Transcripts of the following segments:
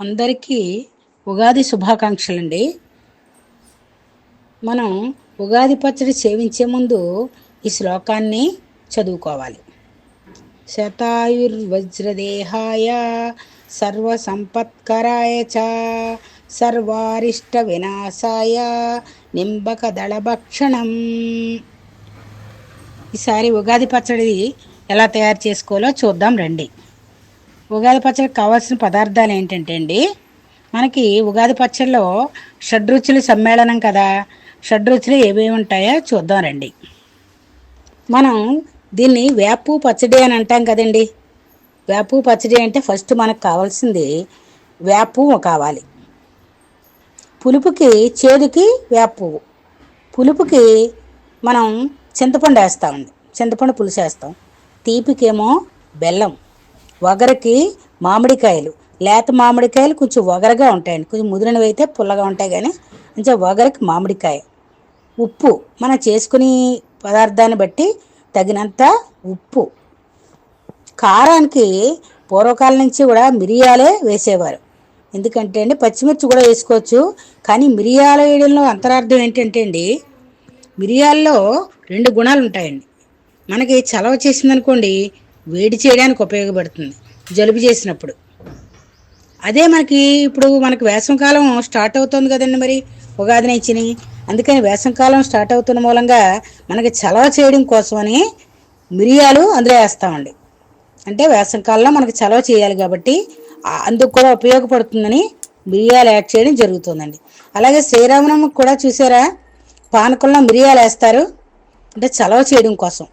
అందరికీ ఉగాది శుభాకాంక్షలండి. మనం ఉగాది పచ్చడి సేవించే ముందు ఈ శ్లోకాన్ని చదువుకోవాలి. శతాయుర్వజ్రదేహాయ సర్వసంపత్కరాయ చ సర్వారిష్ట వినాశాయ నింబక దళభక్షణం. ఈసారి ఉగాది పచ్చడి ఎలా తయారు చేసుకోవాలో చూద్దాం రండి. ఉగాది పచ్చడికి కావాల్సిన పదార్థాలు ఏంటంటే అండి, మనకి ఉగాది పచ్చడిలో షడ్రుచుల సమ్మేళనం కదా. షడ్రుచులు ఏవేవి ఉంటాయో చూద్దాం రండి. మనం దీన్ని వేపు పచ్చడి అని అంటాం కదండి. వేపు పచ్చడి అంటే ఫస్ట్ మనకు కావాల్సింది వేపు కావాలి. పులుపుకి చేదుకి వేపు, పులుపుకి మనం చింతపండు వేస్తామండి, చింతపండు పులుసు వేస్తాం. తీపికేమో బెల్లం, వగరకి మామిడికాయలు, లేత మామిడికాయలు కొంచెం వగరగా ఉంటాయండి, కొంచెం ముదిరినవి అయితే పుల్లగా ఉంటాయి, కానీ కొంచెం వగరకి మామిడికాయ. ఉప్పు మనం చేసుకుని పదార్థాన్ని బట్టి తగినంత ఉప్పు. కారానికి పూర్వకాలం నుంచి కూడా మిరియాలే వేసేవారు. ఎందుకంటే అండి పచ్చిమిర్చి కూడా వేసుకోవచ్చు, కానీ మిరియాలు వేయడంలో అంతరార్థం ఏంటంటే అండి, మిరియాల్లో 2 గుణాలు ఉంటాయండి. మనకి చలవ చేసిందనుకోండి, వేడి చేయడానికి ఉపయోగపడుతుంది జలుబు చేసినప్పుడు. అదే ఇప్పుడు మనకి వేసవికాలం స్టార్ట్ అవుతుంది కదండి, మరి ఉగాది నుంచి. అందుకని వేసవికాలం స్టార్ట్ అవుతున్న మూలంగా మనకి చలవ చేయడం కోసమని మిరియాలు అందులో వేస్తామండి. అంటే వేసవికాలంలో మనకి చలవ చేయాలి కాబట్టి అందుకు కూడా ఉపయోగపడుతుందని మిరియాలు యాడ్ చేయడం జరుగుతుందండి. అలాగే శ్రీరామనవమికి కూడా చూసారా, పానకంలో మిరియాలు వేస్తారు, అంటే చలవ చేయడం కోసం.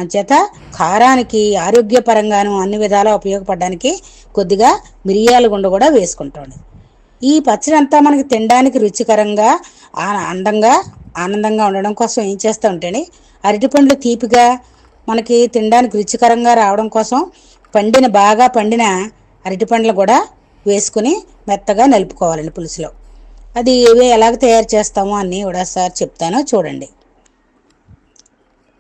అంచేత కారానికి ఆరోగ్యపరంగాను అన్ని విధాలా ఉపయోగపడడానికి కొద్దిగా మిరియాల గుండ కూడా వేసుకుంటాం. ఈ పచ్చడి అంతా మనకి తినడానికి రుచికరంగా ఆనందంగా ఉండడం కోసం ఏం చేస్తూ ఉంటేనే అరటిపండ్లు తీపిగా మనకి తినడానికి రుచికరంగా రావడం కోసం బాగా పండిన అరటిపండ్లు కూడా వేసుకుని మెత్తగా నలుపుకోవాలండి పులుసులో. అది ఎలాగ తయారు చేస్తామో అన్నీ కూడా సార్ చెప్తానో చూడండి.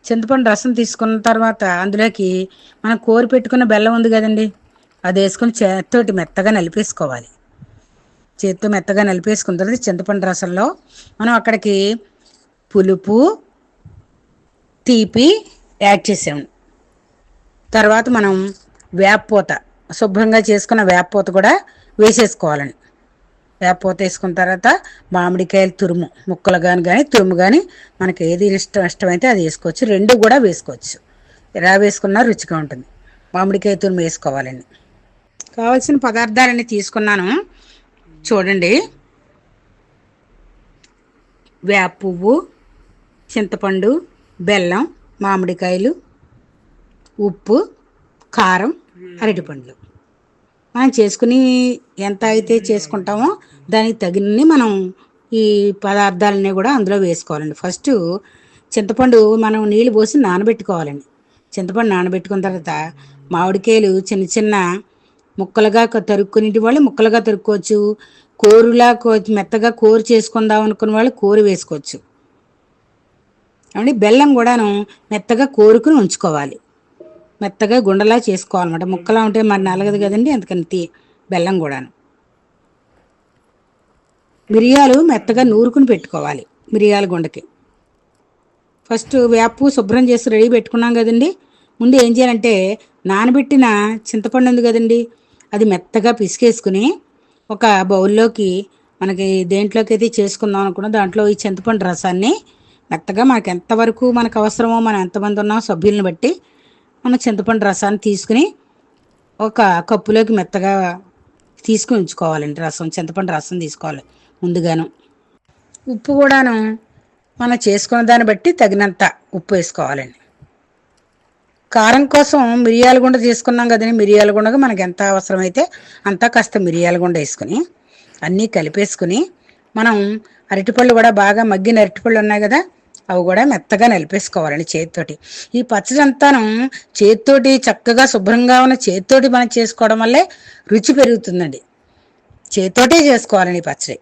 చింతపండు రసం తీసుకున్న తర్వాత అందులోకి మనం కోరి పెట్టుకున్న బెల్లం ఉంది కదండి, అది వేసుకుని చేతితోటి మెత్తగా నలిపేసుకోవాలి. చేతితో మెత్తగా నలిపేసుకున్న తర్వాత చింతపండు రసంలో మనం అక్కడికి పులుపు, తీపి యాడ్ చేసాము. తర్వాత మనం వేపపూత, శుభ్రంగా చేసుకున్న వేపపూత కూడా వేసేసుకోవాలండి. వేపపూత వేసుకున్న తర్వాత మామిడికాయలు తురుము, ముక్కలు కానీ తురుము కానీ మనకి ఏది ఇష్టమైతే అది వేసుకోవచ్చు. 2 కూడా వేసుకోవచ్చు, ఎలా వేసుకున్నా రుచిగా ఉంటుంది. మామిడికాయ తురుము వేసుకోవాలండి. కావాల్సిన పదార్థాలన్నీ తీసుకున్నాను చూడండి. వేప పువ్వు, చింతపండు, బెల్లం, మామిడికాయలు, ఉప్పు, కారం, అరటిపండ్లు. మనం చేసుకుని ఎంత అయితే చేసుకుంటామో దానికి తగినన్ని మనం ఈ పదార్థాలన్నీ కూడా అందులో వేసుకోవాలండి. ఫస్ట్ చింతపండు మనం నీళ్ళు పోసి నానబెట్టుకోవాలండి. చింతపండు నానబెట్టుకున్న తర్వాత మామిడికాయలు చిన్న చిన్న ముక్కలుగా తరుక్కునే వాళ్ళు ముక్కలుగా తరుక్కోవచ్చు, కోరులా మెత్తగా కోరు చేసుకుందాం అనుకున్న వాళ్ళు కోరు వేసుకోవచ్చు. బెల్లం కూడాను మెత్తగా కోరుకుని ఉంచుకోవాలి, మెత్తగా గుండలా చేసుకోవాలన్నమాట. ముక్కలా ఉంటే మరి నలగదు కదండి, అందుకని బెల్లం కూడాను. మిరియాలు మెత్తగా నూరుకుని పెట్టుకోవాలి మిరియాల గుండకి. ఫస్ట్ వేపు శుభ్రం చేసి రెడీ పెట్టుకున్నాం కదండి. ముందు ఏం చేయాలంటే నానబెట్టిన చింతపండు ఉంది కదండి, అది మెత్తగా పిసికేసుకుని ఒక బౌల్లోకి మనకి దేంట్లోకి అయితే చేసుకుందాం అనుకున్నా దాంట్లో ఈ చింతపండు రసాన్ని మెత్తగా మనకి ఎంతవరకు మనకు అవసరమో, మనం ఎంతమంది ఉన్నామో సభ్యులను బట్టి మనం చింతపండు రసాన్ని తీసుకుని ఒక కప్పులోకి మెత్తగా తీసుకుని ఉంచుకోవాలండి. చింతపండు రసం తీసుకోవాలి ముందుగాను. ఉప్పు కూడాను మనం చేసుకున్న దాన్ని బట్టి తగినంత ఉప్పు వేసుకోవాలండి. కారం కోసం మిరియాల గుండ చేసుకున్నాం కదండి, మిరియాల గుండగా మనకి ఎంత అవసరమైతే అంతా కాస్త మిరియాల గుండ వేసుకుని అన్నీ కలిపేసుకుని మనం అరటిపళ్ళు కూడా బాగా మగ్గిన అరటిపళ్ళు ఉన్నాయి కదా, అవి కూడా మెత్తగా నలిపేసుకోవాలండి చేతితోటి. ఈ పచ్చడి అంతాను చేతితోటి చక్కగా శుభ్రంగా ఉన్న చేతితోటి మనం చేసుకోవడం వల్లే రుచి పెరుగుతుందండి. చేతితోటే చేసుకోవాలండి ఈ పచ్చడి,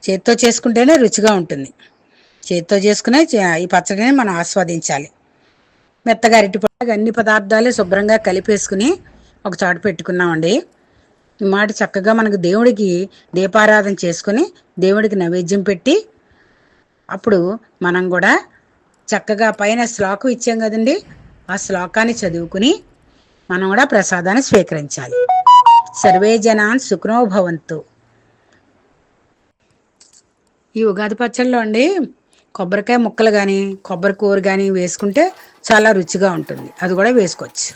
చేతితో చేసుకుంటేనే రుచిగా ఉంటుంది. చేతితో చేసుకునే ఈ పచ్చడిని మనం ఆస్వాదించాలి. మెత్తగా అరటిపళ్ళు అన్ని పదార్థాలు శుభ్రంగా కలిపేసుకుని ఒక చాటు పెట్టుకున్నామండి. ఈ మాట చక్కగా మనకు దేవుడికి దీపారాధన చేసుకుని దేవుడికి నైవేద్యం పెట్టి అప్పుడు మనం కూడా చక్కగా పైన శ్లోకం ఇచ్చాం కదండి, ఆ శ్లోకాన్ని చదువుకుని మనం కూడా ప్రసాదాన్ని స్వీకరించాలి. సర్వే జనాన్ సుఖనో భవంతు. ఈ ఉగాది పచ్చళ్ళలో అండి కొబ్బరికాయ ముక్కలు కానీ కొబ్బరి కూర కానీ వేసుకుంటే చాలా రుచిగా ఉంటుంది, అది కూడా వేసుకోవచ్చు.